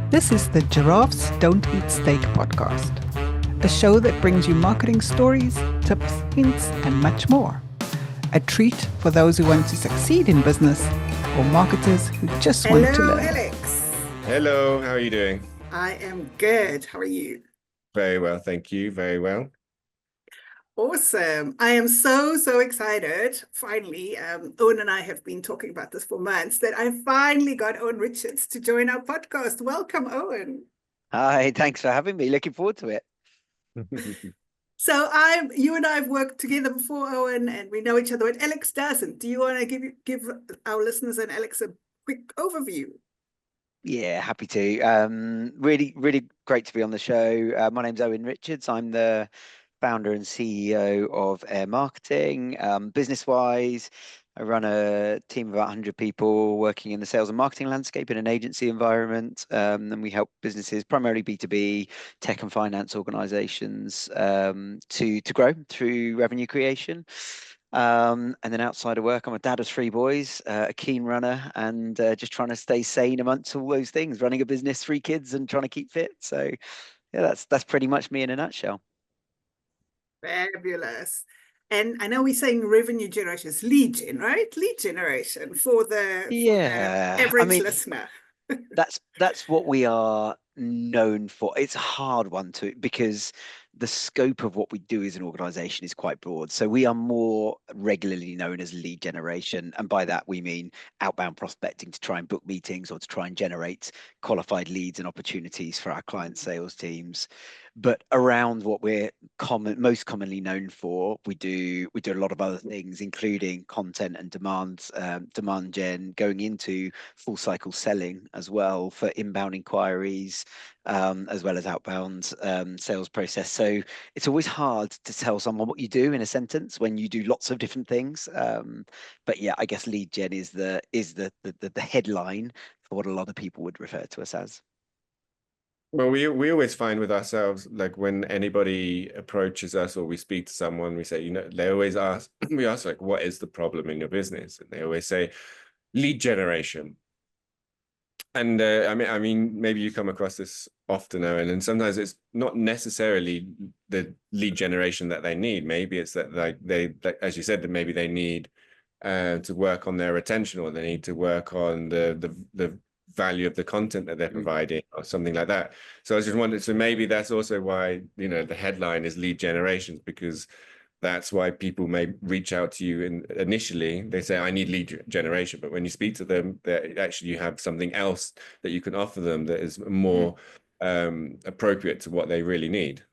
This is the Giraffes Don't Eat Steak podcast, a show that brings you marketing stories, tips, hints, and much more. A treat for those who want to succeed in business or marketers who just want to Hello, learn. Alex. Hello, how are you doing? I am good. How are you? Very well, thank you. Very well. Awesome. I am so excited. Finally, Owen and I have been talking about this for months that I finally got Owen Richards to join our podcast. Welcome, Owen. Hi, thanks for having me. Looking forward to it. So you and I have worked together before, Owen, and we know each other, but Alex doesn't. Do you want to give our listeners and Alex a quick overview? Yeah, happy to. Really great to be on the show. My name's Owen Richards. I'm the founder and CEO of Air Marketing. Business-wise, I run a team of about 100 people working in the sales and marketing landscape in an agency environment. And we help businesses, primarily B2B, tech and finance organizations, to grow through revenue creation. And then outside of work, I'm a dad of three boys, a keen runner, and just trying to stay sane amongst all those things, running a business, three kids, and trying to keep fit. So yeah, that's pretty much me in a nutshell. Fabulous. And I know we're saying revenue generation is lead gen, right? Lead generation for the Yeah, I average mean, listener. that's what we are known for. It's a hard one to because the scope of what we do as an organization is quite broad. So we are more regularly known as lead generation, and by that we mean outbound prospecting to try and book meetings or to try and generate qualified leads and opportunities for our client sales teams. But around what we're most commonly known for, we do a lot of other things, including content and demand gen, going into full cycle selling as well for inbound inquiries, as well as outbound sales process. So it's always hard to tell someone what you do in a sentence when you do lots of different things. But yeah, I guess lead gen is the headline for what a lot of people would refer to us as. Well, we always find with ourselves, like when anybody approaches us or we speak to someone, we say, they always ask, we ask like, what is the problem in your business? And they always say, lead generation. And I mean, maybe you come across this often, Owen, and sometimes it's not necessarily the lead generation that they need. Maybe it's that like as you said, that maybe they need to work on their retention, or they need to work on the value of the content that they're providing, or something like that. So I was just wondering, so maybe that's also why, the headline is lead generations, because that's why people may reach out to you initially. They say, I need lead generation. But when you speak to them, actually you have something else that you can offer them that is more appropriate to what they really need.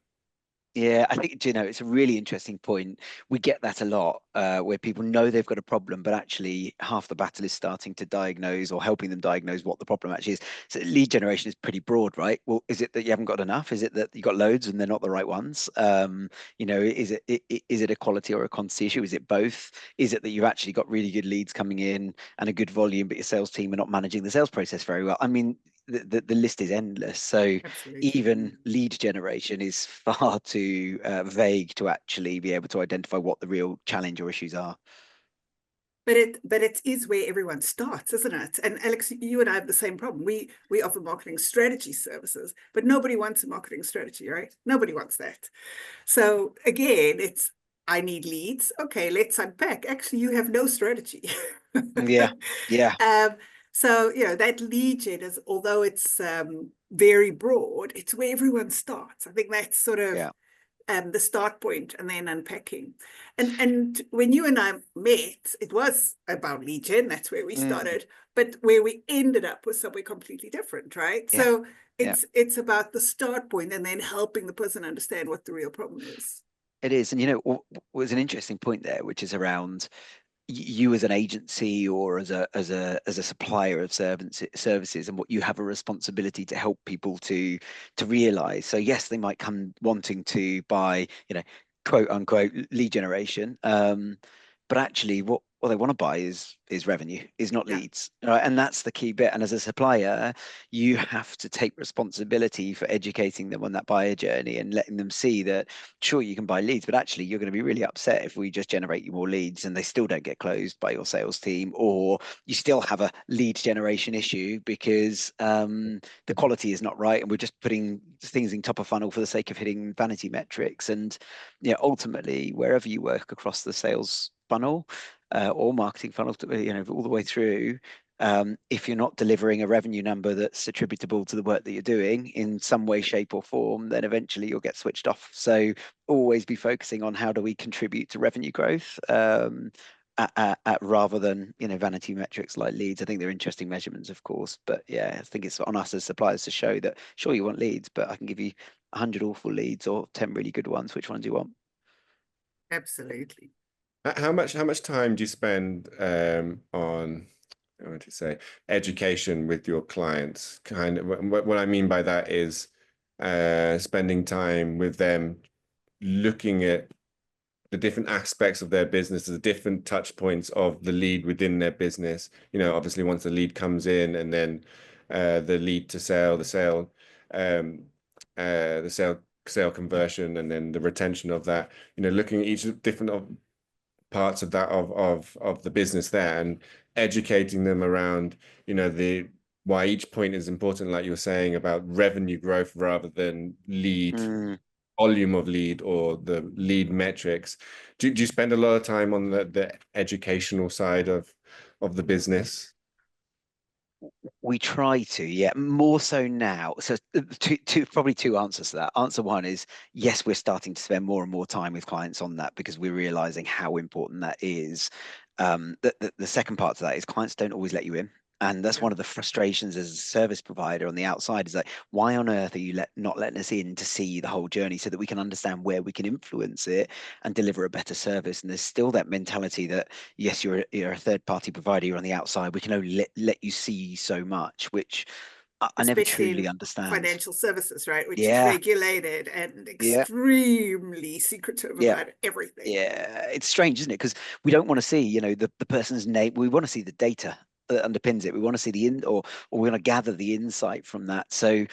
Yeah, I think, it's a really interesting point. We get that a lot, where people know they've got a problem, but actually half the battle is starting to diagnose or helping them diagnose what the problem actually is. So lead generation is pretty broad, right? Well, is it that you haven't got enough? Is it that you got loads and they're not the right ones? Is it a quality or a quantity issue? Is it both? Is it that you've actually got really good leads coming in and a good volume, but your sales team are not managing the sales process very well? I mean, the list is endless. So Absolutely. even lead generation is far too vague to actually be able to identify what the real challenge or issues are. But it is where everyone starts, isn't it? And Alex, you and I have the same problem. We offer marketing strategy services, but nobody wants a marketing strategy, right? Nobody wants that. So again, it's I need leads. Okay, let's unpack. Actually, you have no strategy. Yeah, yeah, um, so that lead gen is, although it's very broad, it's where everyone starts. I think that's sort of yeah. the start point, and then unpacking. And when you and I met, it was about lead gen. That's where we Mm, started, but where we ended up was somewhere completely different, right? yeah, So yeah. it's about the start point and then helping the person understand what the real problem is. It is. And was an interesting point there, which is around you as an agency or as a supplier of services, and what you have a responsibility to help people to realize. So yes, they might come wanting to buy, quote unquote lead generation, but actually what all they want to buy is revenue, is not Yeah. leads. Right? And that's the key bit. And as a supplier, you have to take responsibility for educating them on that buyer journey and letting them see that, sure, you can buy leads, but actually you're going to be really upset if we just generate you more leads and they still don't get closed by your sales team, or you still have a lead generation issue because the quality is not right and we're just putting things in top of funnel for the sake of hitting vanity metrics. And ultimately, wherever you work across the sales funnel or marketing funnel, all the way through, if you're not delivering a revenue number that's attributable to the work that you're doing in some way, shape, or form, then eventually you'll get switched off. So always be focusing on how do we contribute to revenue growth, rather than vanity metrics like leads. I think they're interesting measurements, of course, but yeah, I think it's on us as suppliers to show that, sure, you want leads, but I can give you 100 awful leads or 10 really good ones. Which one do you want? Absolutely. How much time do you spend on, I want to say, education with your clients? Kind of what I mean by that is spending time with them, looking at the different aspects of their business, the different touch points of the lead within their business. Obviously once the lead comes in, and then the lead to sale, the sale conversion, and then the retention of that. Looking at each different parts of that of the business there, and educating them around the why each point is important, like you were saying about revenue growth rather than lead volume of lead or the lead metrics. Do you spend a lot of time on the educational side of the business? We try to, yeah, more so now. So probably two answers to that. Answer one is yes, we're starting to spend more and more time with clients on that because we're realizing how important that is. The second part to that is clients don't always let you in. And that's one of the frustrations as a service provider on the outside, is like, why on earth are you not letting us in to see the whole journey so that we can understand where we can influence it and deliver a better service? And there's still that mentality that, yes, you're a third party provider, you're on the outside, we can only let you see so much, which I never Especially truly in understand. financial services, right? Which is Yeah. regulated and Yeah. extremely secretive Yeah. about everything. Yeah, it's strange, isn't it? Because we don't want to see, the person's name. We want to see the data that underpins it. We want to see or we want to gather the insight from that. So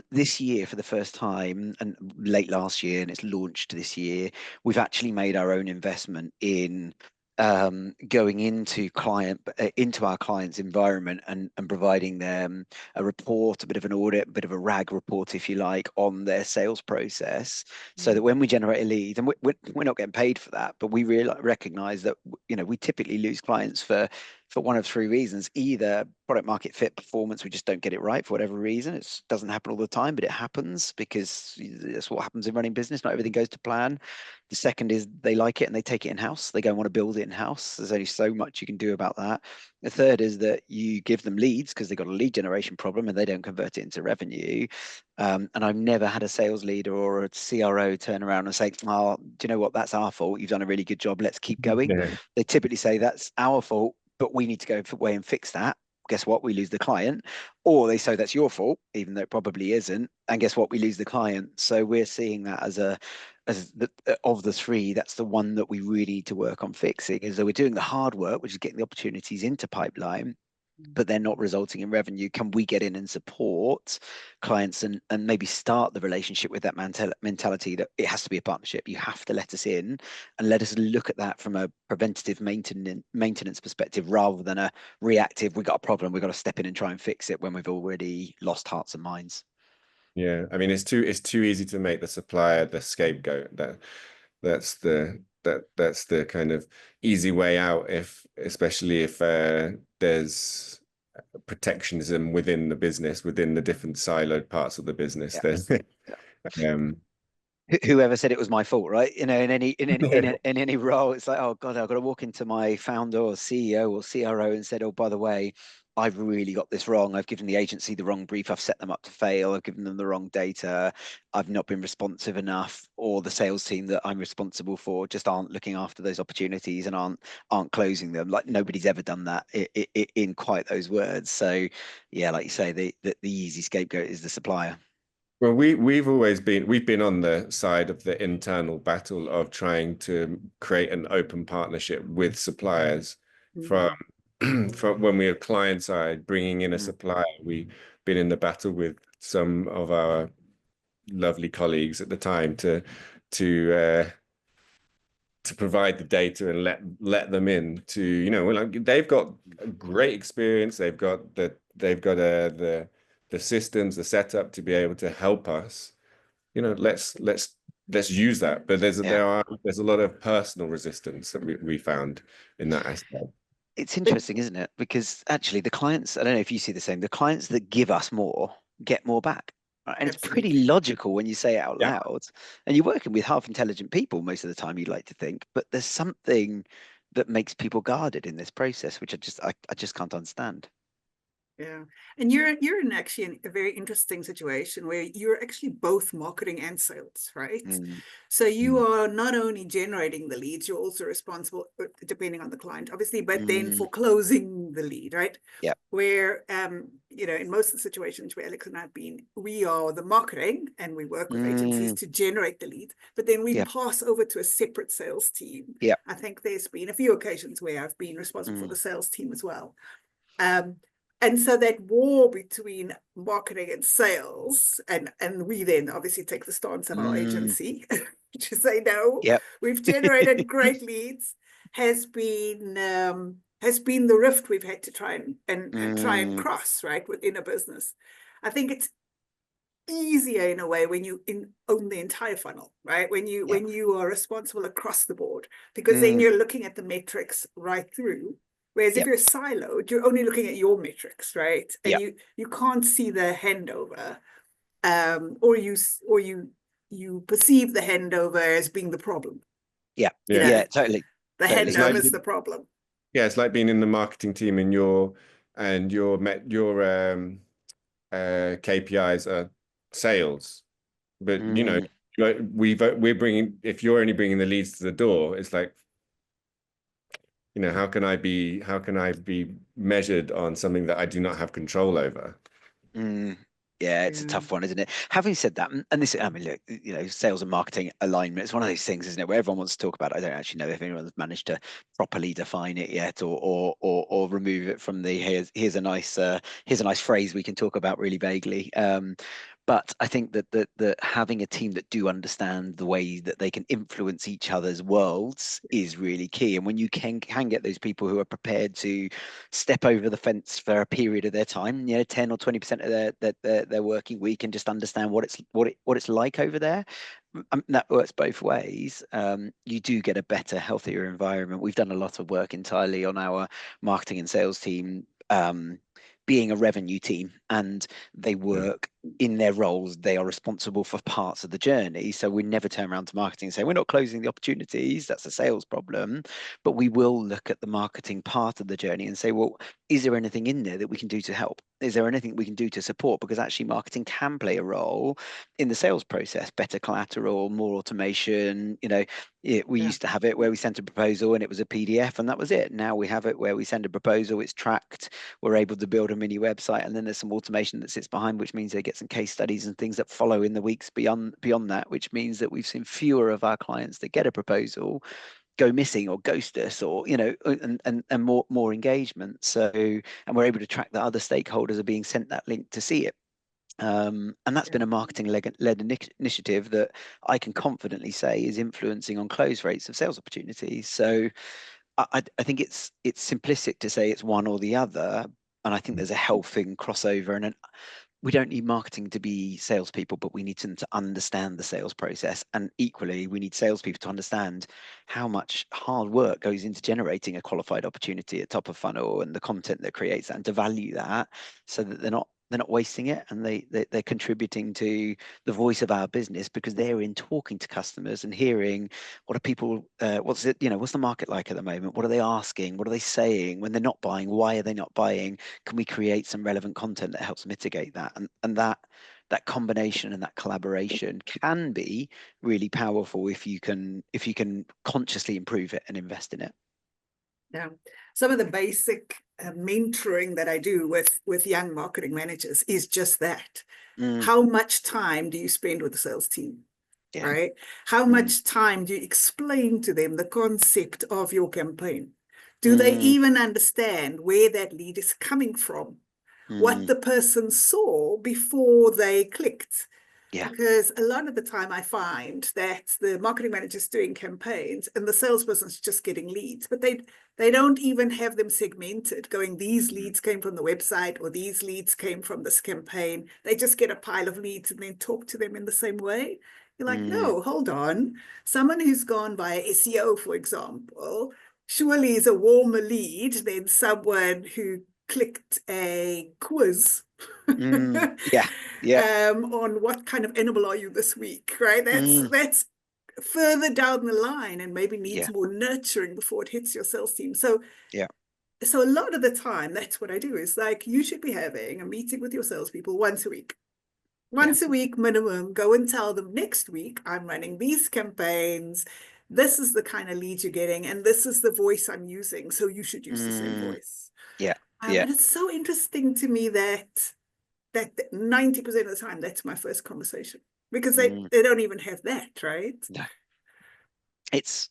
this year, for the first time, and late last year, and it's launched this year, we've actually made our own investment in going into our client's environment and providing them a report, a bit of an audit, a bit of a RAG report, if you like, on their sales process, so that when we generate a lead, and we're not getting paid for that, but we really recognize that we typically lose clients for one of three reasons: either product market fit, performance, we just don't get it right for whatever reason. It doesn't happen all the time, but it happens because that's what happens in running business. Not everything goes to plan. The second is they like it and they take it in-house. They go and want to build it in-house. There's only so much you can do about that. The third is that you give them leads because they've got a lead generation problem and they don't convert it into revenue. And I've never had a sales leader or a CRO turn around and say, "Oh, do you know what? That's our fault. You've done a really good job. Let's keep going." Yeah. They typically say, "That's our fault, but we need to go away and fix that." Guess what? We lose the client. Or they say that's your fault, even though it probably isn't. And guess what? We lose the client. So we're seeing that as of the three, that's the one that we really need to work on fixing. Is that we're doing the hard work, which is getting the opportunities into pipeline, but they're not resulting in revenue. Can we get in and support clients and maybe start the relationship with that mentality that it has to be a partnership? You have to let us in and let us look at that from a preventative maintenance perspective, rather than a reactive, we got a problem, we've got to step in and try and fix it when we've already lost hearts and minds. Yeah, I mean, it's too easy to make the supplier the scapegoat. That's the kind of easy way out, especially if there's protectionism within the business, within the different siloed parts of the business. Yeah. There's Whoever said it was my fault, right? In any role, it's like, oh God, I've got to walk into my founder or CEO or CRO and said, oh, by the way, I've really got this wrong. I've given the agency the wrong brief. I've set them up to fail. I've given them the wrong data. I've not been responsive enough, or the sales team that I'm responsible for just aren't looking after those opportunities and aren't closing them. Like, nobody's ever done that in quite those words. So yeah, like you say, the easy scapegoat is the supplier. Well, we've been on the side of the internal battle of trying to create an open partnership with suppliers, from from when we were client side, bringing in a Mm. supplier. We've been in the battle with some of our lovely colleagues at the time to provide the data and let them in to, you know, like they've got a great experience. They've got the systems, the setup to be able to help us. You know, let's use that. But there's a lot of personal resistance that we found in that aspect. It's interesting, isn't it? Because actually the clients, I don't know if you see the same, the clients that give us more get more back. Right? And it's pretty Absolutely. logical when you say it out Yeah. loud. And you're working with half intelligent people most of the time, you'd like to think, but there's something that makes people guarded in this process, which I just can't understand. Yeah, and you're in actually a very interesting situation where you're actually both marketing and sales, right? Mm. So you are not only generating the leads, you're also responsible, depending on the client, obviously, but then for closing the lead, right? Yeah. Where you know, in most of the situations where Alex and I have been, we are the marketing and we work with agencies to generate the lead, but then we pass over to a separate sales team. Yeah. I think there's been a few occasions where I've been responsible for the sales team as well. And so that war between marketing and sales, and we then obviously take the stance of our agency to say, no, we've generated great leads, has been the rift we've had to try and cross, right, within a business. I think it's easier in a way when you own the entire funnel, right? When you are responsible across the board, because then you're looking at the metrics right through. Whereas if you're siloed, you're only looking at your metrics, right? And you can't see the handover, or you perceive the handover as being the problem. Yeah, you know, yeah, totally. The handover is the problem. Yeah, it's like being in the marketing team and your KPIs are sales, but you know, we're bringing, if you're only bringing the leads to the door, it's like, you know, how can I be measured on something that I do not have control over? Yeah, it's a tough one, isn't it? Having said that, and this, I mean, look, you know, sales and marketing alignment, it's one of those things, isn't it, where everyone wants to talk about it. I don't actually know if anyone's managed to properly define it yet, or remove it from the here's a nice phrase we can talk about really vaguely. But I think that having a team that do understand the way that they can influence each other's worlds is really key. And when you can get those people who are prepared to step over the fence for a period of their time, you know, 10 or 20% of their working week, and just understand what it's like over there, that works both ways. You do get a better, healthier environment. We've done a lot of work entirely on our marketing and sales team, being a revenue team, and they work in their roles. They are responsible for parts of the journey. So we never turn around to marketing and say, we're not closing the opportunities, that's a sales problem. But we will look at the marketing part of the journey and say, well, is there anything in there that we can do to help? Is there anything we can do to support? Because actually marketing can play a role in the sales process, better collateral, more automation. You know, we used to have it where we sent a proposal and it was a PDF and that was it. Now we have it where we send a proposal, it's tracked, we're able to build a mini website, and then there's some automation that sits behind, which means they get some case studies and things that follow in the weeks beyond that, which means that we've seen fewer of our clients that get a proposal go missing or ghost us, or, you know, and more engagement. So, and we're able to track that other stakeholders are being sent that link to see it. And that's been a marketing led initiative that I can confidently say is influencing on close rates of sales opportunities. So I think it's simplistic to say it's one or the other, and I think there's a healthy crossover. And we don't need marketing to be salespeople, but we need them to understand the sales process. And equally, we need salespeople to understand how much hard work goes into generating a qualified opportunity at top of funnel, and the content that creates that, and to value that, so that they're not wasting it, and they're contributing to the voice of our business, because they're in talking to customers and hearing what are people, what's the market like at the moment, what are they asking, what are they saying when they're not buying, why are they not buying, can we create some relevant content that helps mitigate that, and that combination and that collaboration can be really powerful if you can consciously improve it and invest in it. Yeah, some of the basic mentoring that I do with young marketing managers is just that. How much time do you spend with the sales team? Right? How much time do you explain to them the concept of your campaign? Do they even understand where that lead is coming from? What the person saw before they clicked? Yeah. Because a lot of the time I find that the marketing manager's doing campaigns and the salesperson's just getting leads, but they don't even have them segmented, going, these leads came from the website or these leads came from this campaign. They just get a pile of leads and then talk to them in the same way. You're like, no, hold on. Someone who's gone via SEO, for example, surely is a warmer lead than someone who clicked a quiz Yeah. on what kind of animal are you this week, right? That's further down the line and maybe needs more nurturing before it hits your sales team. So a lot of the time, that's what I do, is like, you should be having a meeting with your salespeople once a week. Once a week minimum. Go and tell them, next week I'm running these campaigns. This is the kind of lead you're getting, and this is the voice I'm using. So you should use the same voice. And it's so interesting to me that 90% of the time, that's my first conversation, because they don't even have that, right? No. It's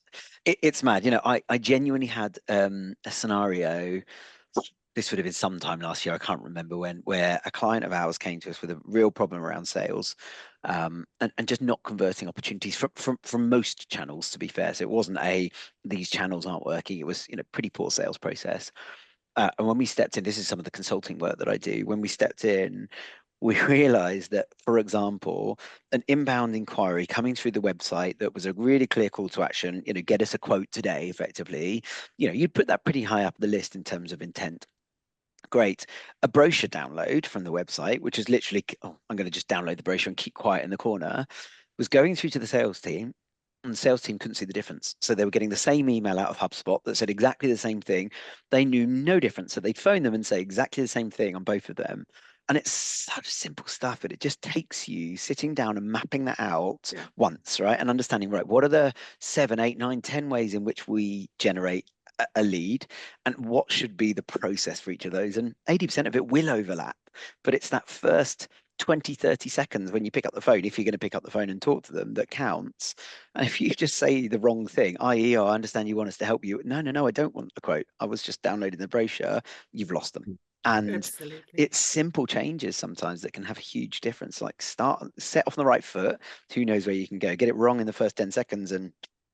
mad. You know, I genuinely had a scenario, this would have been sometime last year, I can't remember when, where a client of ours came to us with a real problem around sales, and just not converting opportunities from most channels, to be fair. So it wasn't these channels aren't working. It was, pretty poor sales process. And when we stepped in, this is some of the consulting work that I do. When we stepped in, we realized that, for example, an inbound inquiry coming through the website that was a really clear call to action, get us a quote today, effectively, you'd put that pretty high up the list in terms of intent. Great. A brochure download from the website, which is literally, I'm going to just download the brochure and keep quiet in the corner, was going through to the sales team. And the sales team couldn't see the difference. So they were getting the same email out of HubSpot that said exactly the same thing. They knew no difference. So they'd phone them and say exactly the same thing on both of them. And it's such simple stuff, but it just takes you sitting down and mapping that out once, right? And understanding, right, what are the 7, 8, 9, 10 ways in which we generate a lead, and what should be the process for each of those? And 80% of it will overlap, but it's that first 20, 30 seconds when you pick up the phone, if you're going to pick up the phone and talk to them, that counts. And if you just say the wrong thing, i.e., I understand you want us to help you. No, I don't want the quote. I was just downloading the brochure. You've lost them. And it's simple changes sometimes that can have a huge difference. Like set off on the right foot. Who knows where you can go? Get it wrong in the first 10 seconds and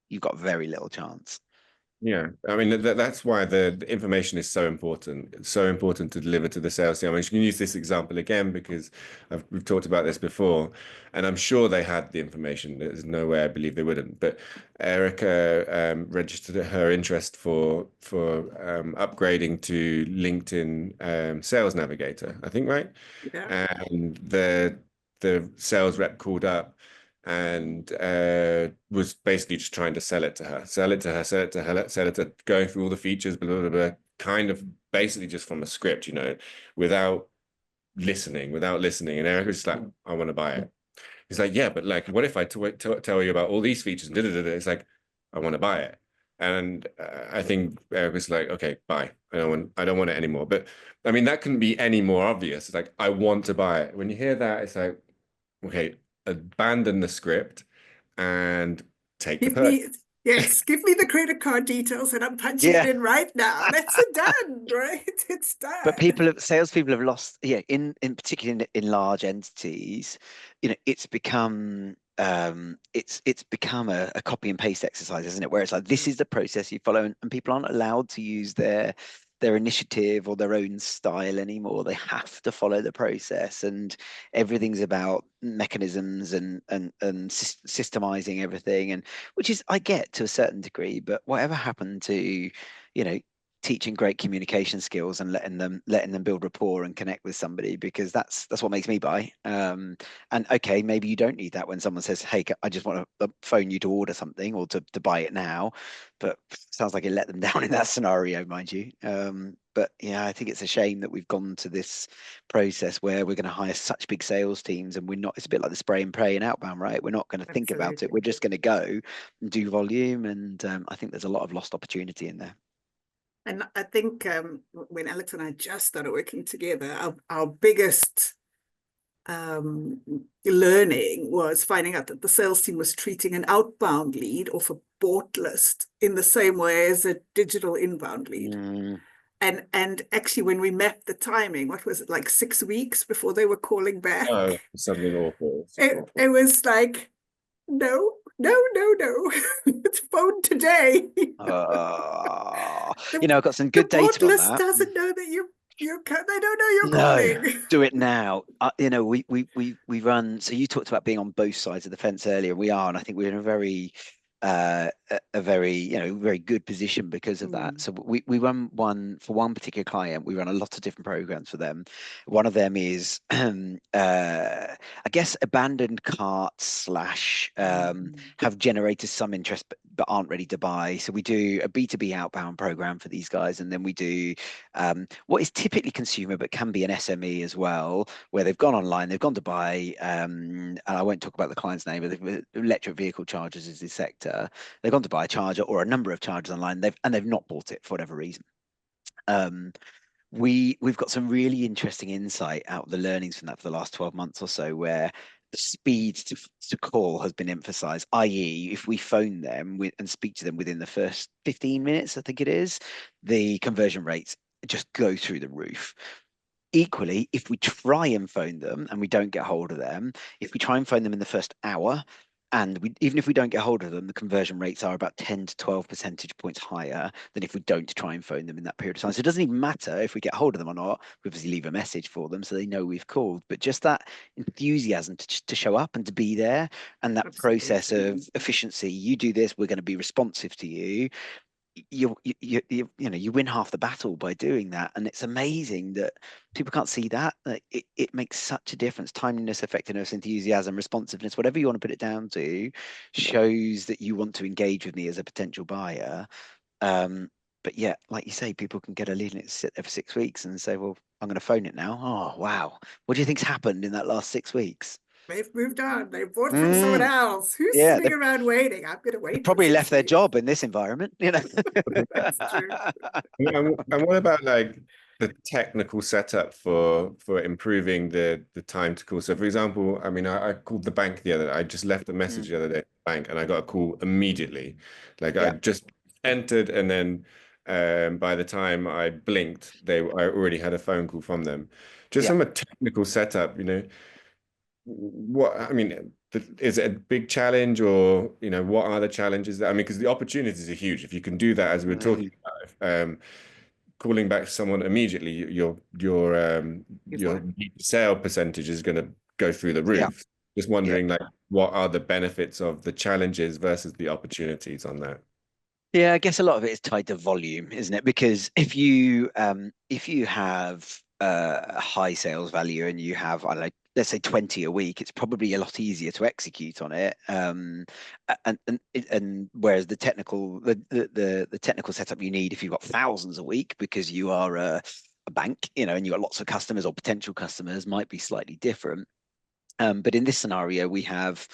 you've got very little chance. Yeah, I mean, that's why the information is so important. It's so important to deliver to the sales team. I mean, you can use this example again because we've talked about this before, and I'm sure they had the information. There's no way I believe they wouldn't. But Erica registered her interest for upgrading to LinkedIn Sales Navigator, I think, right? Yeah. And the sales rep called up and was basically just trying to sell it to her, going through all the features, blah, blah, blah, kind of basically just from a script, without listening. And Eric was just like, I want to buy it. He's like, yeah, but like, what if I tell you about all these features? It's like, I want to buy it. And I think Eric was like, okay, buy. I don't want it anymore. But I mean, that couldn't be any more obvious. It's like, I want to buy it. When you hear that, it's like, okay, abandon the script and take the purchase. Give me the credit card details and I'm punching it in right now. That's done, right? It's done. But salespeople have lost, in particularly in large entities, it's become it's become a copy and paste exercise, isn't it? Where it's like, this is the process you follow, and people aren't allowed to use their initiative or their own style anymore. They have to follow the process, and everything's about mechanisms and systemizing everything, and which is, I get to a certain degree, but whatever happened to teaching great communication skills and letting them build rapport and connect with somebody, because that's what makes me buy. And okay, maybe you don't need that when someone says, hey, I just want to phone you to order something or to buy it now, but sounds like it let them down in that scenario, mind you. But yeah, I think it's a shame that we've gone to this process where we're going to hire such big sales teams, and we're not, it's a bit like the spray and pray and outbound, right? We're not going to think about it. We're just going to go and do volume. And I think there's a lot of lost opportunity in there. And I think when Alex and I just started working together, our biggest learning was finding out that the sales team was treating an outbound lead, or bought list in the same way as a digital inbound lead. Mm. And actually, when we mapped the timing, what was it, like 6 weeks before they were calling back? Oh, something awful. It was like, no, no, no, no. It's phone today. You know, I've got some The good board data on list that. doesn't know that they don't know you're No, calling. do it now. You know, we run. So you talked about being on both sides of the fence earlier. We are, and I think we're in a very a very, you know, very good position because of that. So we run one for one particular client. We run a lot of different programs for them. One of them is I guess abandoned carts slash have generated some interest but aren't ready to buy. So we do a B2B outbound program for these guys, and then we do what is typically consumer but can be an SME as well, where they've gone online, they've gone to buy, and I won't talk about the client's name, but electric vehicle chargers is the sector. They've gone to buy a charger or a number of chargers online, they've not bought it for whatever reason. We've got some really interesting insight out of the learnings from that for the last 12 months or so, where the speed to call has been emphasized, i.e. if we phone them and speak to them within the first 15 minutes, I think it is, the conversion rates just go through the roof. Equally, if we try and phone them and we don't get hold of them, if we try and phone them in the first hour, and even if we don't get hold of them, the conversion rates are about 10 to 12 percentage points higher than if we don't try and phone them in that period of time. So it doesn't even matter if we get hold of them or not. We obviously leave a message for them so they know we've called. But just that enthusiasm to show up and to be there, and that process of efficiency, you do this, we're going to be responsive to you. You know, you win half the battle by doing that, and it's amazing that people can't see that. It makes such a difference. Timeliness, effectiveness, enthusiasm, responsiveness, whatever you want to put it down to, shows that you want to engage with me as a potential buyer. But yeah, like you say, people can get a lead and it sit there for 6 weeks and say, well, I'm going to phone it now. Oh wow, what do you think's happened in that last 6 weeks? They've moved on. They've bought from someone else. Who's Yeah, sitting around waiting? I'm going to they wait. probably for left 6 their weeks. job in this environment, you know. That's true. And what about like the technical setup for improving the time to call? So for example, I mean, I called the bank the other day. I just left a message the other day at the bank and I got a call immediately. Like I Yeah. just entered and then by the time I blinked, I already had a phone call from them. Just Yeah. from a technical setup, you know, what I mean, is it a big challenge, or you know, what are the challenges? I mean, because the opportunities are huge. If you can do that, as we were talking about, calling back someone immediately, your sale percentage is going to go through the Yeah. roof. Just wondering, like, what are the benefits of the challenges versus the opportunities on that? Yeah, I guess a lot of it is tied to volume, isn't it? Because if you have a high sales value and you have, I don't know, let's say 20 a week, it's probably a lot easier to execute on it. And whereas the technical setup you need if you've got thousands a week because you are a bank, you know, and you've got lots of customers or potential customers, might be slightly different. But in this scenario, we have,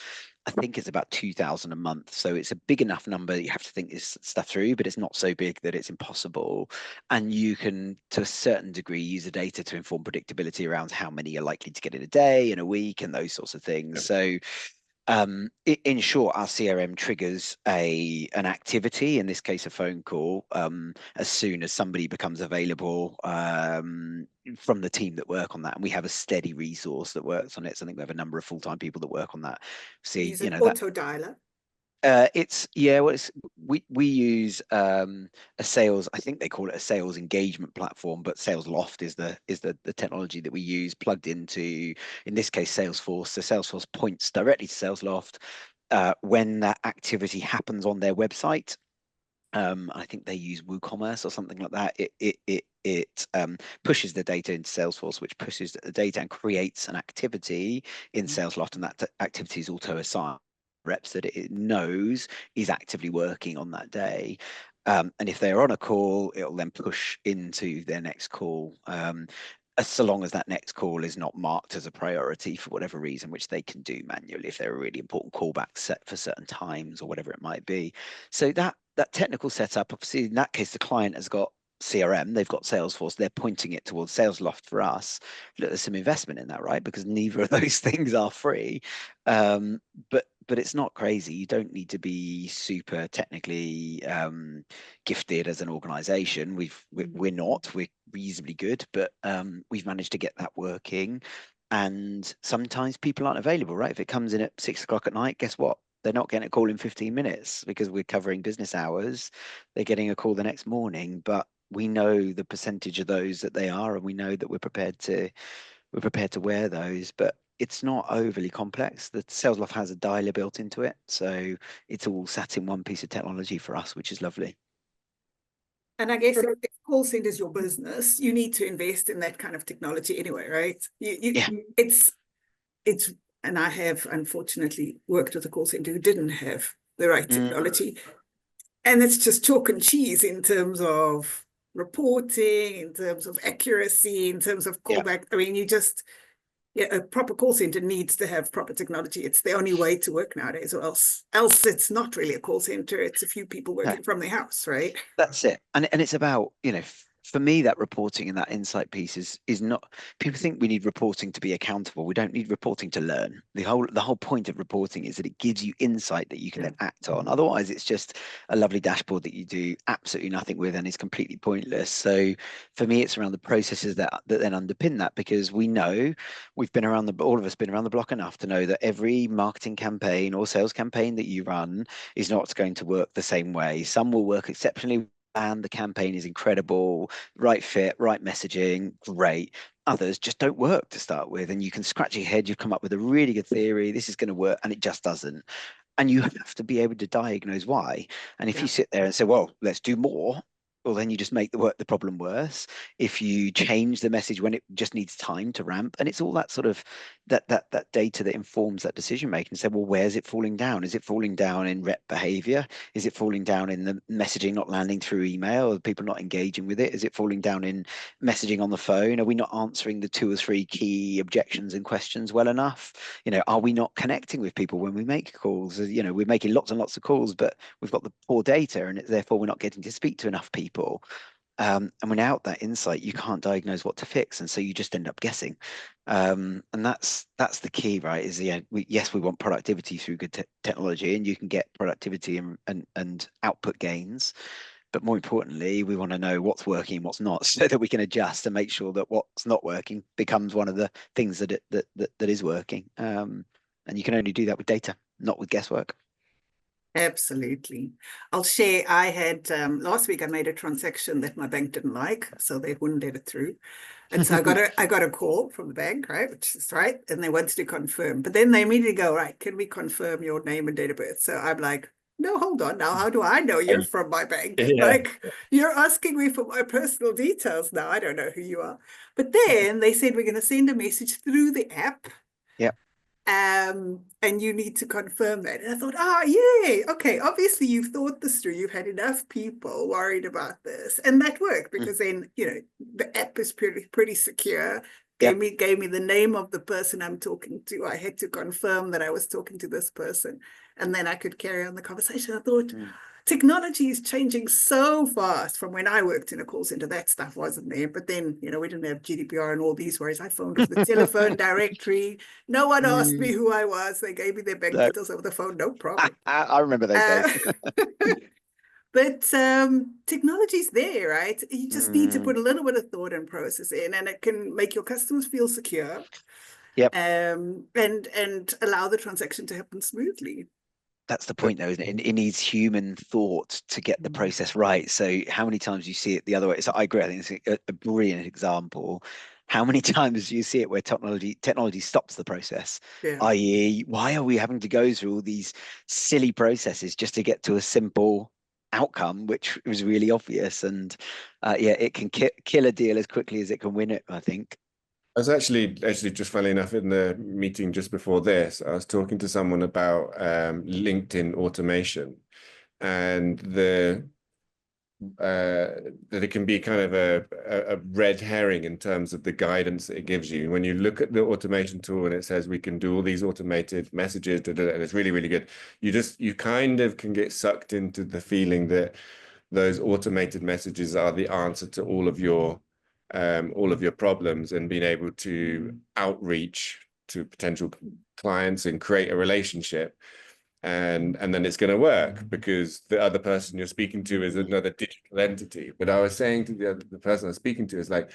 I think it's about 2,000 a month. So it's a big enough number that you have to think this stuff through, but it's not so big that it's impossible. And you can, to a certain degree, use the data to inform predictability around how many are likely to get in a day, in a week, and those sorts of things. So in short, our CRM triggers an activity, in this case a phone call, as soon as somebody becomes available from the team that work on that, and we have a steady resource that works on it. So I think we have a number of full-time people that work on that. See, Use you an know, that auto dialer. it's yeah, well, we use a sales, I think they call it a sales engagement platform, but Sales Loft is the technology that we use, plugged into, in this case, Salesforce. So Salesforce points directly to Sales Loft when that activity happens on their website. I think they use WooCommerce or something like that. It pushes the data into Salesforce, which pushes the data and creates an activity in Salesloft, and that activity is auto assigned reps that it knows is actively working on that day. And if they're on a call, it'll then push into their next call. So long as that next call is not marked as a priority for whatever reason, which they can do manually if they're a really important callback set for certain times or whatever it might be. So that technical setup, obviously, in that case, the client has got CRM, they've got Salesforce, they're pointing it towards SalesLoft for us. Look, there's some investment in that, right? Because neither of those things are free. But but it's not crazy. You don't need to be super technically gifted as an organization. We're not. We're reasonably good, but we've managed to get that working. And sometimes people aren't available, right? If it comes in at 6 o'clock at night, guess what? They're not getting a call in 15 minutes because we're covering business hours. They're getting a call the next morning, but we know the percentage of those that they are, and we know that we're prepared to wear those. But it's not overly complex. The sales loft has a dialer built into it, so it's all sat in one piece of technology for us, which is lovely. And I guess if call center is your business, you need to invest in that kind of technology anyway, right? Yeah. It's, and I have unfortunately worked with a call center who didn't have the right technology. And it's just chalk and cheese in terms of reporting, in terms of accuracy, in terms of callback. I mean, a proper call center needs to have proper technology. It's the only way to work nowadays, or else it's not really a call center. It's a few people working from their house, right? That's it. And it's about, for me, that reporting and that insight piece is not, people think we need reporting to be accountable. We don't need reporting to learn. The whole point of reporting is that it gives you insight that you can then act on. Otherwise, it's just a lovely dashboard that you do absolutely nothing with and is completely pointless. So for me, it's around the processes that then underpin that, because we know all of us been around the block enough to know that every marketing campaign or sales campaign that you run is not going to work the same way. Some will work exceptionally, and the campaign is incredible, right fit, right messaging, great. Others just don't work to start with, and you can scratch your head, you come up with a really good theory, this is going to work, and it just doesn't. And you have to be able to diagnose why. And if you sit there and say, well, let's do more, well, then you just make the problem worse. If you change the message when it just needs time to ramp, and it's all that sort of that data that informs that decision making. And say, well, where's it falling down? Is it falling down in rep behavior? Is it falling down in the messaging not landing through email, or people not engaging with it? Is it falling down in messaging on the phone? Are we not answering the 2 or 3 key objections and questions well enough? Are we not connecting with people when we make calls? We're making lots and lots of calls, but we've got the poor data, and therefore we're not getting to speak to enough people. And without that insight, you can't diagnose what to fix, and so you just end up guessing. And that's the key, right? Is we want productivity through good technology, and you can get productivity and output gains. But more importantly, we want to know what's working and what's not, so that we can adjust and make sure that what's not working becomes one of the things that is working. And you can only do that with data, not with guesswork. Absolutely. I'll share, I had, last week I made a transaction that my bank didn't like, so they wouldn't let it through. And so I got a call from the bank, right, which is right, and they wanted to confirm. But then they immediately go, right, can we confirm your name and date of birth? So I'm like, no, hold on, now how do I know you're from my bank? Like, you're asking me for my personal details now. I don't know who you are. But then they said, we're going to send a message through the app. And you need to confirm that. And I thought, yay, okay, obviously you've thought this through. You've had enough people worried about this, and that worked, because then the app is pretty secure. Gave me the name of the person I'm talking to. I had to confirm that I was talking to this person, and then I could carry on the conversation. I thought, technology is changing so fast from when I worked in a call center. That stuff wasn't there. But then, we didn't have GDPR and all these worries. I phoned off the telephone directory. No one asked me who I was. They gave me their bank details over the phone. No problem. I remember those days. But technology's there, right? You just need to put a little bit of thought and process in, and it can make your customers feel secure. And allow the transaction to happen smoothly. That's the point, though, isn't it? It needs human thought to get the process right. So how many times you see it the other way? So I agree. I think it's a brilliant example. How many times do you see it where technology stops the process? I.e., why are we having to go through all these silly processes just to get to a simple outcome, which was really obvious? And it can kill a deal as quickly as it can win it, I think. I was actually just funnily enough in the meeting just before this, I was talking to someone about LinkedIn automation, and that it can be kind of a red herring in terms of the guidance that it gives you. When you look at the automation tool and it says we can do all these automated messages, and it's really, really good, you kind of can get sucked into the feeling that those automated messages are the answer to all of your problems, and being able to outreach to potential clients and create a relationship. and then it's going to work because the other person you're speaking to is another digital entity. But I was saying to the person I'm speaking to is like,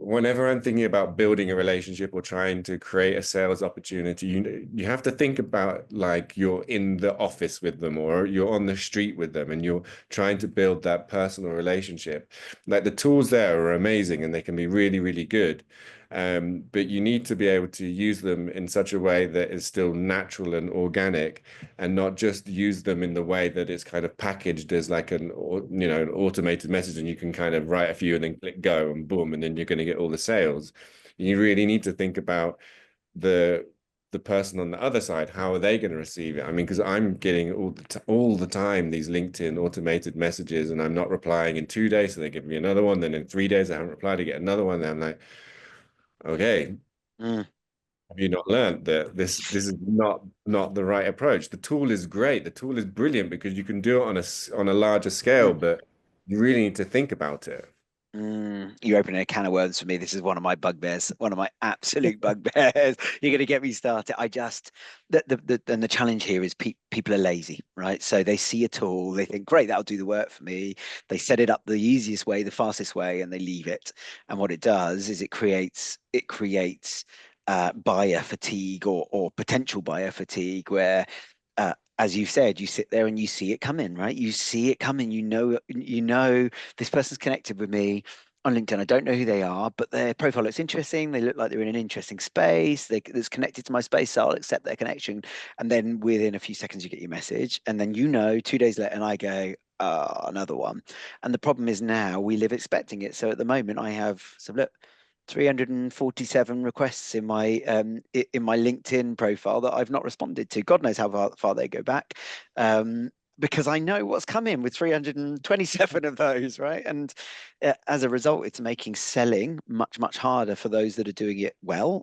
whenever I'm thinking about building a relationship or trying to create a sales opportunity, you have to think about like you're in the office with them or you're on the street with them and you're trying to build that personal relationship. Like the tools there are amazing and they can be really, really good. But you need to be able to use them in such a way that is still natural and organic, and not just use them in the way that it's kind of packaged as like an automated message, and you can kind of write a few and then click go and boom, and then you're going to get all the sales. You really need to think about the person on the other side. How are they going to receive it? I mean, because I'm getting all the time these LinkedIn automated messages, and I'm not replying in 2 days, so they give me another one. Then in 3 days, I haven't replied, I get another one. Then I'm like, okay, have you not learned that this is not the right approach? The tool is great. The tool is brilliant because you can do it on a larger scale, but you really need to think about it. You're opening a can of worms for me. This is one of my bugbears, one of my absolute bugbears. You're going to get me started. And the challenge here is people are lazy, right? So they see a tool, they think, great, that'll do the work for me. They set it up the easiest way, the fastest way, and they leave it. And what it does is it creates buyer fatigue or potential buyer fatigue, where as you said, you sit there and you see it coming, right? You see it coming. You know, this person's connected with me on LinkedIn. I don't know who they are, but their profile looks interesting. They look like they're in an interesting space. That's connected to my space, so I'll accept their connection. And then within a few seconds, you get your message, and then 2 days later, and I go, another one. And the problem is now we live expecting it. So at the moment, I have look. 347 requests in my LinkedIn profile that I've not responded to. God knows how far they go back, because I know what's coming with 327 of those, right? And as a result, it's making selling much harder for those that are doing it well,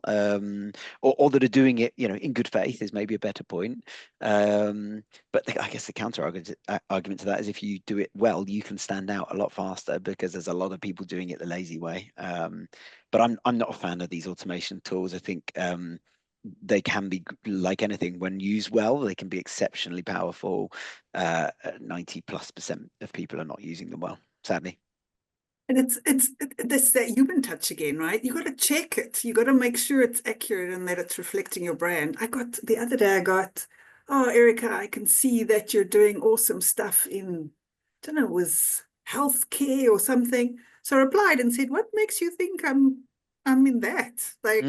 or that are doing it, in good faith is maybe a better point. But I guess the counter argument to that is if you do it well, you can stand out a lot faster because there's a lot of people doing it the lazy way. But I'm not a fan of these automation tools. I think they can be, like anything, when used well, they can be exceptionally powerful. 90+% of people are not using them well, sadly. And it's this that human touch again, right? You got to check it. You got to make sure it's accurate and that it's reflecting your brand. The other day, oh, Erica, I can see that you're doing awesome stuff in, I don't know, it was healthcare or something. So I replied and said, what makes you think I'm in that? Like,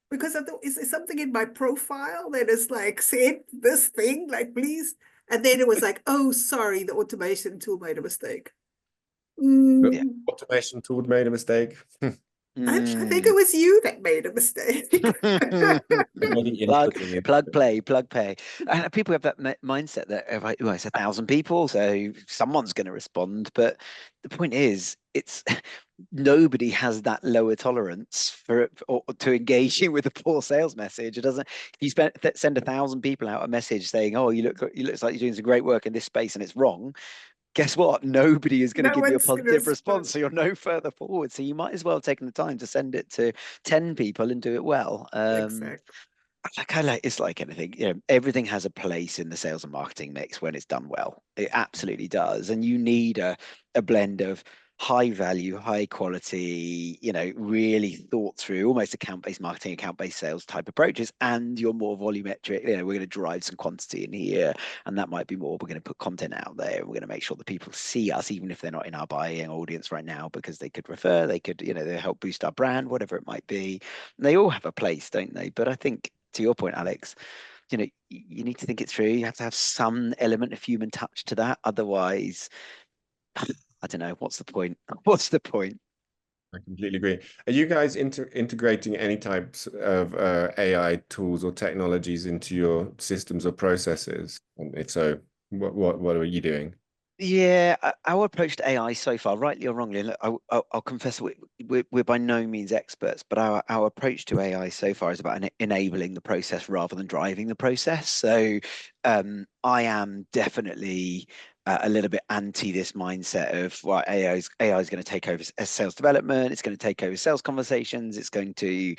because is there something in my profile that is like said this thing, like, please? And then it was like, oh, sorry, the automation tool made a mistake. The automation tool made a mistake. I think it was you that made a mistake. plug play. And people have that mindset that it's 1,000 people, so someone's going to respond. But the point is, it's nobody has that lower tolerance to engaging with a poor sales message. It doesn't. If you send 1,000 people out a message saying, "Oh, you look like you're doing some great work in this space," and it's wrong, guess what? Nobody is going to give you a positive response, so you're no further forward. So you might as well take the time to send it to 10 people and do it well. Exactly. It's like anything, everything has a place in the sales and marketing mix when it's done well. It absolutely does. And you need a blend of high value, high quality, really thought through, almost account-based marketing, account-based sales type approaches, and your more volumetric, we're going to drive some quantity in here, and that might be more, we're going to put content out there, we're going to make sure that people see us, even if they're not in our buying audience right now, because they could refer, they could, they help boost our brand, whatever it might be. And they all have a place, don't they? But I think, to your point, Alex, you need to think it through. You have to have some element of human touch to that. Otherwise, I don't know. What's the point? What's the point? I completely agree. Are you guys integrating any types of AI tools or technologies into your systems or processes? And if so, what are you doing? Yeah, our approach to AI so far, rightly or wrongly, look, I'll confess we're by no means experts, but our approach to AI so far is about enabling the process rather than driving the process. So I am definitely a little bit anti this mindset of, well, AI is going to take over sales development. It's going to take over sales conversations. It's going to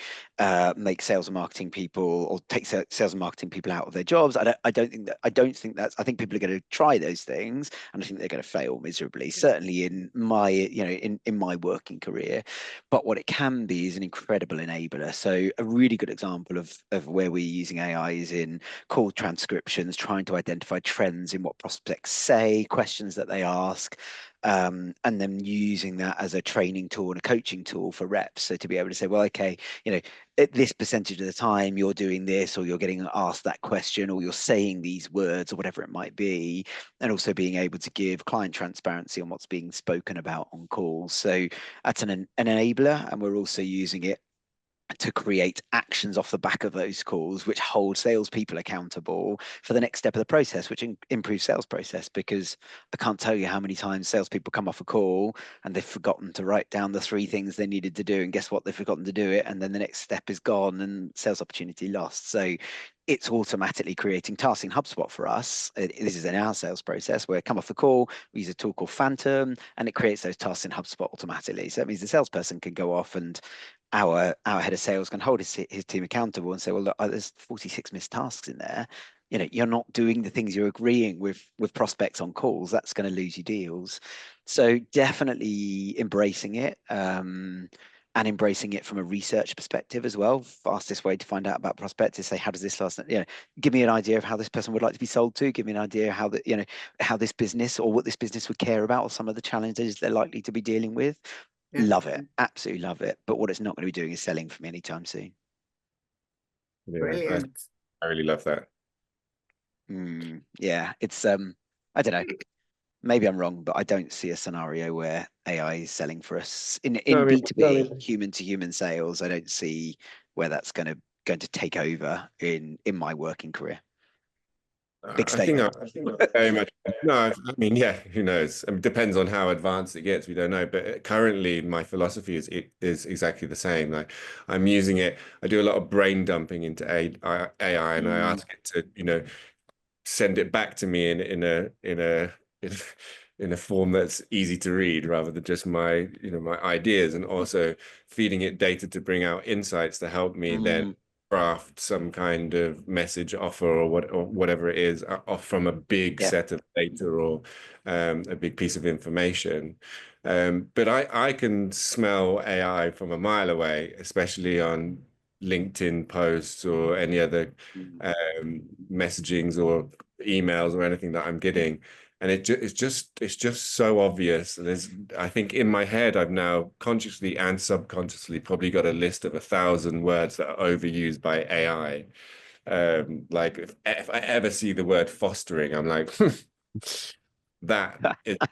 make sales and marketing people, or take sales and marketing people out of their jobs. I don't think that's. I think people are going to try those things, and I think they're going to fail miserably. Certainly in my, in my working career. But what it can be is an incredible enabler. So a really good example of where we're using AI is in call transcriptions, trying to identify trends in what prospects say, questions that they ask, and then using that as a training tool and a coaching tool for reps. So to be able to say, well, okay, at this percentage of the time you're doing this, or you're getting asked that question, or you're saying these words, or whatever it might be, and also being able to give client transparency on what's being spoken about on calls. So that's an enabler, and we're also using it to create actions off the back of those calls, which hold salespeople accountable for the next step of the process, which improves sales process. Because I can't tell you how many times salespeople come off a call and they've forgotten to write down the 3 things they needed to do, and guess what? They've forgotten to do it, and then the next step is gone and sales opportunity lost. So it's automatically creating tasks in HubSpot for us. This is in our sales process where come off the call, we use a tool called Phantom, and it creates those tasks in HubSpot automatically. So that means the salesperson can go off, and our head of sales can hold his team accountable and say, well, look, there's 46 missed tasks in there. You're not doing the things you're agreeing with prospects on calls. That's going to lose you deals. So definitely embracing it, and embracing it from a research perspective as well. Fastest way to find out about prospects is say, how does this last, give me an idea of how this person would like to be sold to. Give me an idea how that, how this business, or what this business would care about, or some of the challenges they're likely to be dealing with. Yeah. Love it, absolutely love it. But what it's not going to be doing is selling for me anytime soon. Yeah, Brilliant. I really love that. Yeah, it's I don't know. Maybe I'm wrong, but I don't see a scenario where AI is selling for us in B2B, human to human sales. I don't see where that's going to take over in my working career. Big statement. I think very much. No, I mean, yeah, who knows? It depends on how advanced it gets. We don't know. But currently, my philosophy is exactly the same. Like, I'm using it. I do a lot of brain dumping into AI, and I ask it to, send it back to me in a form that's easy to read, rather than just my ideas, and also feeding it data to bring out insights to help me then craft some kind of message offer, or whatever it is, off from a big set of data, or a big piece of information. But I can smell AI from a mile away, especially on LinkedIn posts or any other messagings or emails or anything that I'm getting. And it's just so obvious. I think in my head, I've now consciously and subconsciously probably got a list of 1,000 words that are overused by AI. Like if I ever see the word fostering, I'm like, that is a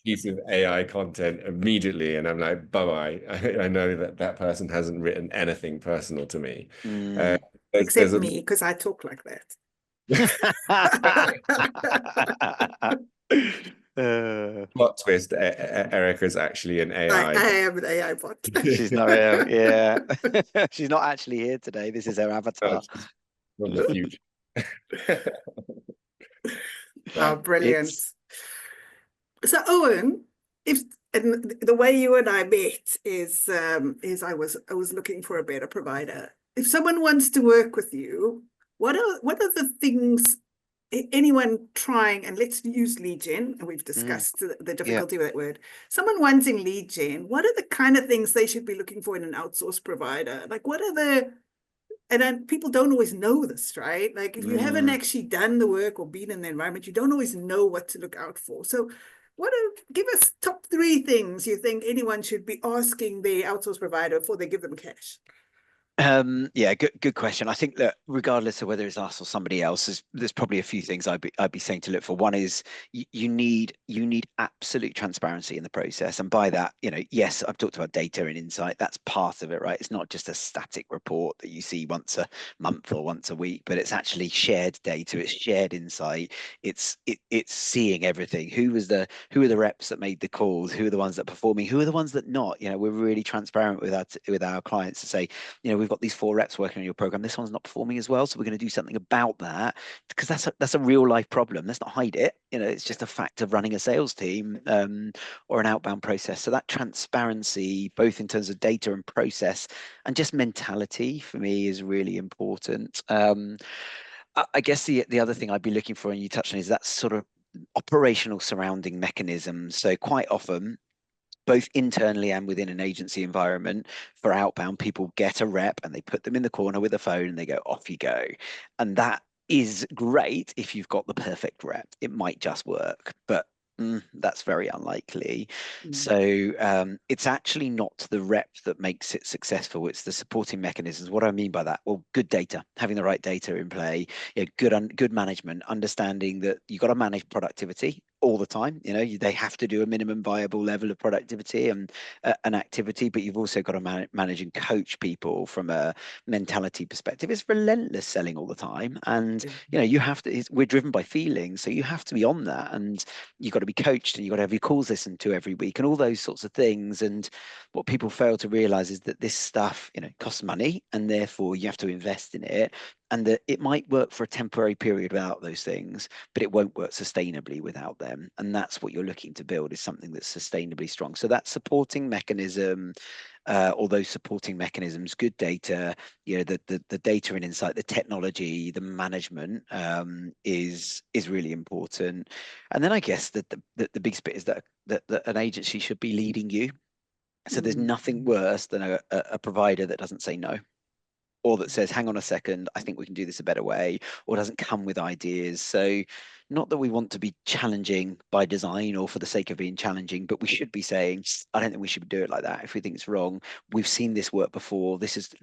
piece of AI content immediately, and I'm like, bye-bye. I know that person hasn't written anything personal to me. Except me, because I talk like that. Plot twist, Erica's actually an AI. I am an AI bot. She's not real. Yeah. She's not actually here today. This is her avatar. From the future. Oh, brilliant. So Owen, and the way you and I met is I was looking for a better provider. If someone wants to work with you, what are the things anyone trying, and let's use lead gen, and we've discussed the difficulty with that word. Someone wanting lead gen, what are the kind of things they should be looking for in an outsourced provider? Like, what are and then people don't always know this, right? Like, if you haven't actually done the work or been in the environment, you don't always know what to look out for. So give us top 3 things you think anyone should be asking the outsourced provider before they give them cash. Yeah, good question. I think that regardless of whether it's us or somebody else, there's probably a few things I'd be saying to look for. One is you need absolute transparency in the process, and by that, yes, I've talked about data and insight. That's part of it, right? It's not just a static report that you see once a month or once a week, but it's actually shared data. It's shared insight. It's seeing everything. Who are the reps that made the calls? Who are the ones that are performing? Who are the ones that not? We're really transparent with our clients to say, we've got these 4 reps working on your program. This one's not performing as well, so we're going to do something about that, because that's a real life problem. Let's not hide it. It's just a fact of running a sales team or an outbound process. So that transparency, both in terms of data and process, and just mentality, for me is really important. I guess the other thing I'd be looking for, and you touched on, is that sort of operational surrounding mechanisms. So quite often, both internally and within an agency environment, for outbound, people get a rep and they put them in the corner with a phone and they go, off you go. And that is great if you've got the perfect rep. It might just work, but that's very unlikely. So it's actually not the rep that makes it successful. It's the supporting mechanisms. What do I mean by that? Well, good data, having the right data in play, good management, understanding that you've got to manage productivity all the time. They have to do a minimum viable level of productivity and an activity, but you've also got to manage and coach people from a mentality perspective. It's relentless selling all the time, and you have to. We're driven by feelings, so you have to be on that, and you've got to be coached, and you've got to have your calls listened to every week, and all those sorts of things. And what people fail to realize is that this stuff, costs money, and therefore you have to invest in it, and that it might work for a temporary period without those things, but it won't work sustainably without them. And that's what you're looking to build, is something that's sustainably strong. So that supporting mechanism, or those supporting mechanisms, good data, the data and insight, the technology, the management, is really important. And then I guess that the big bit is that an agency should be leading you. So there's nothing worse than a provider that doesn't say no, or that says, hang on a second, I think we can do this a better way, or doesn't come with ideas. So not that we want to be challenging by design or for the sake of being challenging, but we should be saying, I don't think we should do it like that. If we think it's wrong, we've seen this work before. This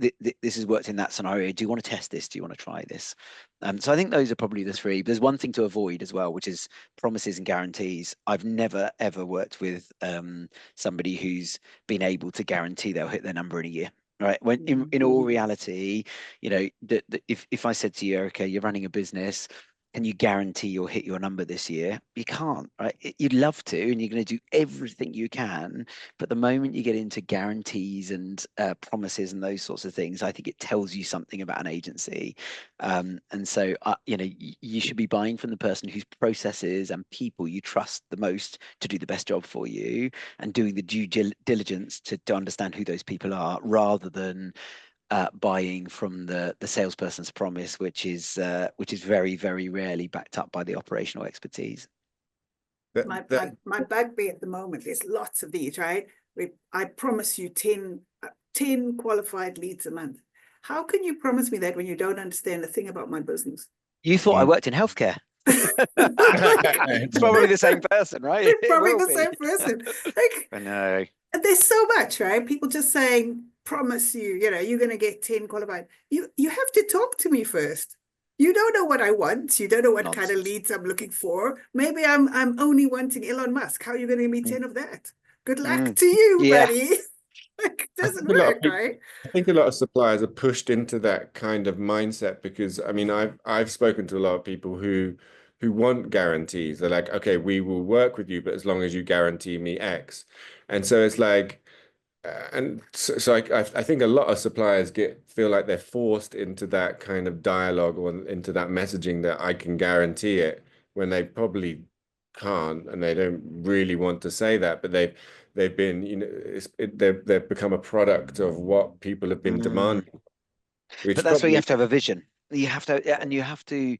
has worked in that scenario. Do you want to test this? Do you want to try this? So I think those are probably the 3. There's one thing to avoid as well, which is promises and guarantees. I've never, ever worked with somebody who's been able to guarantee they'll hit their number in a year. Right. When in all reality, if I said to you, okay, you're running a business, can you guarantee you'll hit your number this year? You can't, right? You'd love to, and you're going to do everything you can. But the moment you get into guarantees and promises and those sorts of things, I think it tells you something about an agency. And so, you should be buying from the person whose processes and people you trust the most to do the best job for you, and doing the due diligence to understand who those people are, rather than buying from the salesperson's promise, which is very, very rarely backed up by the operational expertise. My bugbear at the moment is lots of these, right? I promise you 10 qualified leads a month. How can you promise me that when you don't understand a thing about my business? You thought I worked in healthcare. It's probably the same person, right? It's probably the same person. I know. There's so much, right? People just saying, promise you, you're going to get 10 qualified. You have to talk to me first. You don't know what I want. You don't know what kind of leads I'm looking for. Maybe I'm only wanting Elon Musk. How are you going to give me 10 of that? Good luck to you, buddy. It doesn't work, right? I think a lot of suppliers are pushed into that kind of mindset, because I've spoken to a lot of people who want guarantees. They're like, okay, we will work with you, but as long as you guarantee me X. And so it's like, and so I think a lot of suppliers feel like they're forced into that kind of dialogue, or into that messaging that I can guarantee it, when they probably can't, and they don't really want to say that, but they've been, they've become a product of what people have been demanding. But that's where you have to have a vision. You have to, and you have to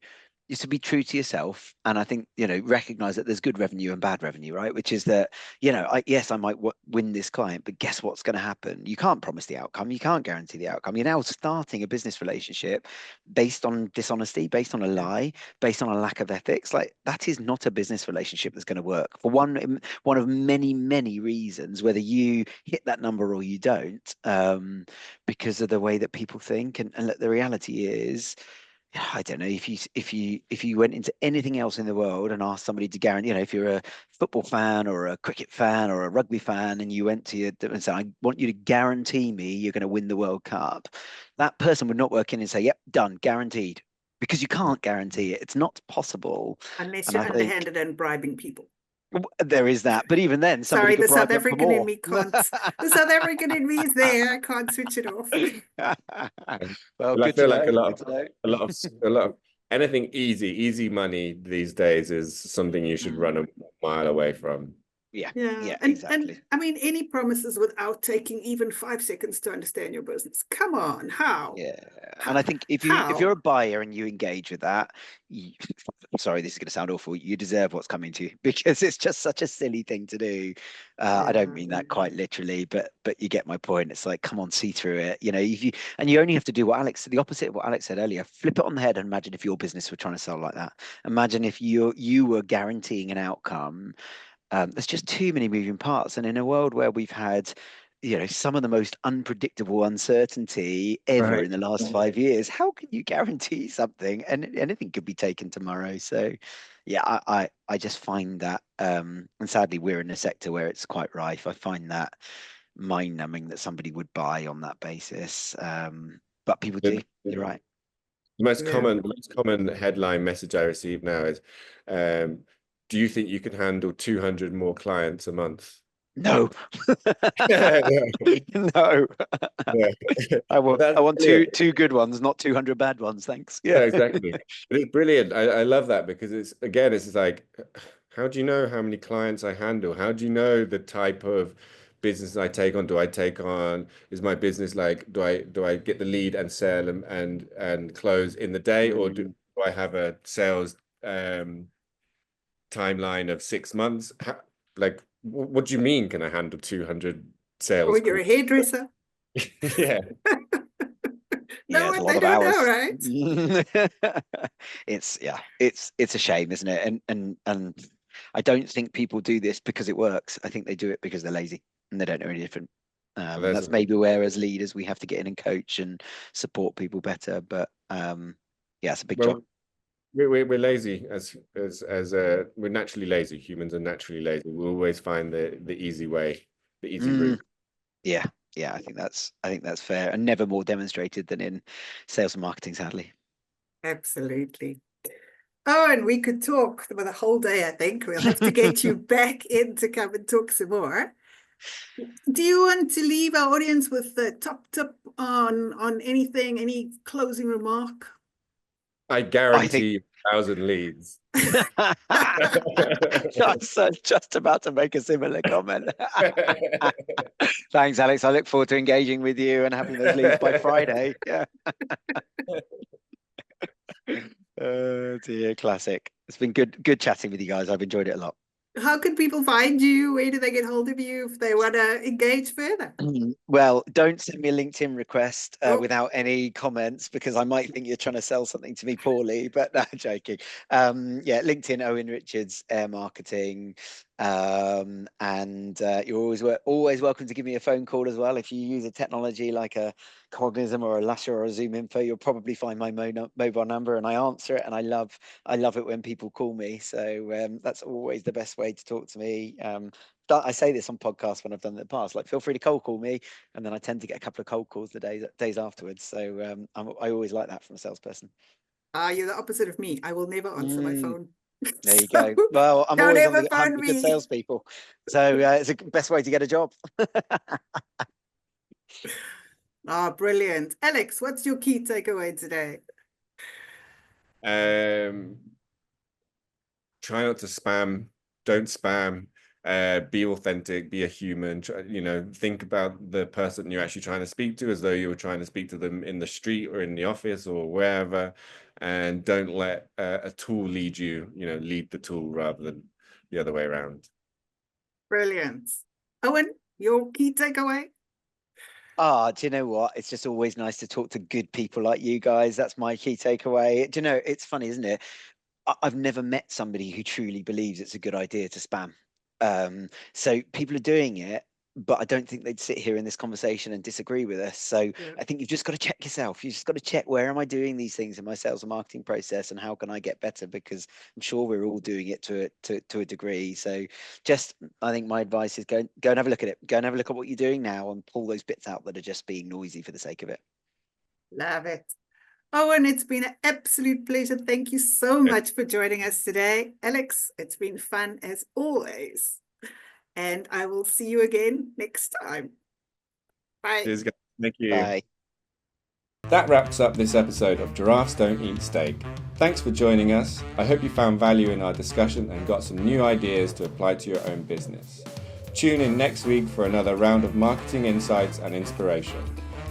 be true to yourself. And I think, recognize that there's good revenue and bad revenue, right? Which is that, yes, I might win this client, but guess what's going to happen? You can't promise the outcome. You can't guarantee the outcome. You're now starting a business relationship based on dishonesty, based on a lie, based on a lack of ethics. Like, that is not a business relationship that's going to work, for one of many, many reasons, whether you hit that number or you don't, because of the way that people think. And the reality is, I don't know, if you went into anything else in the world and asked somebody to guarantee, if you're a football fan or a cricket fan or a rugby fan, and you went to and said, I want you to guarantee me you're going to win the World Cup, that person would not work in and say, yep, done, guaranteed, because you can't guarantee it. It's not possible. Unless you're underhanded and bribing people. There is that, but even then, somebody Sorry, could the South bribe them for African in more. me can't. The South African in me is there. I can't switch it off. Well, Well, I good to feel like know. Good to know. a lot of anything easy money these days is something you should run a mile away from. Yeah, Yeah, exactly. and I mean, any promises without taking even 5 seconds to understand your business. Come on, how? Yeah, How? and I think if you're How? a buyer and you engage with that, sorry, this is going to sound awful. You deserve what's coming to you because it's just such a silly thing to do. I don't mean that quite literally, but you get my point. It's like, come on, see through it. You know, and you only have to do what Alex said, the opposite of what Alex said earlier. Flip it on the head and imagine if your business were trying to sell like that. Imagine if you were guaranteeing an outcome. There's just too many moving parts, and in a world where we've had, some of the most unpredictable uncertainty ever in the last 5 years, how can you guarantee something? And anything could be taken tomorrow. So, yeah, I just find that, and sadly, we're in a sector where it's quite rife. I find that mind-numbing that somebody would buy on that basis. But people do. You're right. The most common headline message I receive now is, do you think you can handle 200 more clients a month? No. Yeah, No. yeah. I want That's two good ones, not 200 bad ones. Thanks. Yeah, exactly. But it's brilliant. I love that because it's like, how do you know how many clients I handle? How do you know the type of business I take on? Do I take on, is my business like, do I get the lead and sell and close in the day, or do I have a sales timeline of 6 months? Like, what do you mean? Can I handle 200 sales Or you're a hairdresser. Yeah. No, Yeah, it's a they lot of don't hours. know, right? It's a shame, isn't it? And I don't think people do this because it works. I think they do it because they're lazy and they don't know any different. Well, That's maybe where, as leaders, we have to get in and coach and support people better. But yeah, it's a big job. We're lazy we're naturally lazy. Humans are naturally lazy. We always find the easy way, the easy route. Yeah, I think that's fair, and never more demonstrated than in sales and marketing, sadly. Absolutely. Oh, and we could talk for the whole day, I think. We'll have to get you back in to come and talk some more. Do you want to leave our audience with the top tip on anything, any closing remark? I think guarantee 1,000 leads. I was just about to make a similar comment. Thanks, Alex. I look forward to engaging with you and having those leads by Friday. Yeah. Oh dear, classic. It's been good chatting with you guys. I've enjoyed it a lot. How can people find you? Where do they get hold of you if they want to engage further? Well, don't send me a LinkedIn request without any comments, because I might think you're trying to sell something to me poorly, but no, joking. Yeah, LinkedIn, Owen Richards, Air Marketing. And you're always welcome to give me a phone call as well. If you use a technology like a Cognism or a Lasher or a Zoom Info, you'll probably find my mobile number, and I answer it, and I love it when people call me. So that's always the best way to talk to me. I say this on podcasts when I've done it in the past, like, feel free to cold call me, and then I tend to get a couple of cold calls the days afterwards. So I always like that from a salesperson. You're the opposite of me. I will never answer my phone. There you go. Well, I'm Don't always on ever the phone hunt for good me. salespeople. So it's the best way to get a job. Brilliant. Alex, what's your key takeaway today? Try not to spam. Don't spam. Be authentic. Be a human. Think about the person you're actually trying to speak to as though you were trying to speak to them in the street or in the office or wherever. And don't let a tool lead you. Lead the tool rather than the other way around. Brilliant. Owen, your key takeaway? Do you know what? It's just always nice to talk to good people like you guys. That's my key takeaway. Do you know, it's funny, isn't it? I've never met somebody who truly believes it's a good idea to spam. So people are doing it, but I don't think they'd sit here in this conversation and disagree with us. So Yeah. I think you've just got to check yourself. You've just got to check, where am I doing these things in my sales and marketing process, and how can I get better? Because I'm sure we're all doing it to a degree. So I think my advice is go and have a look at it. Go and have a look at what you're doing now and pull those bits out that are just being noisy for the sake of it. Love it. Owen, it's been an absolute pleasure. Thank you so much for joining us today. Alex, it's been fun as always. And I will see you again next time. Bye. Cheers, guys. Thank you. Bye. That wraps up this episode of Giraffes Don't Eat Steak. Thanks for joining us. I hope you found value in our discussion and got some new ideas to apply to your own business. Tune in next week for another round of marketing insights and inspiration.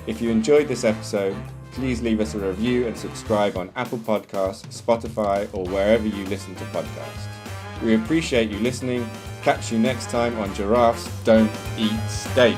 If you enjoyed this episode, please leave us a review and subscribe on Apple Podcasts, Spotify, or wherever you listen to podcasts. We appreciate you listening. Catch you next time on Giraffes Don't Eat Steak.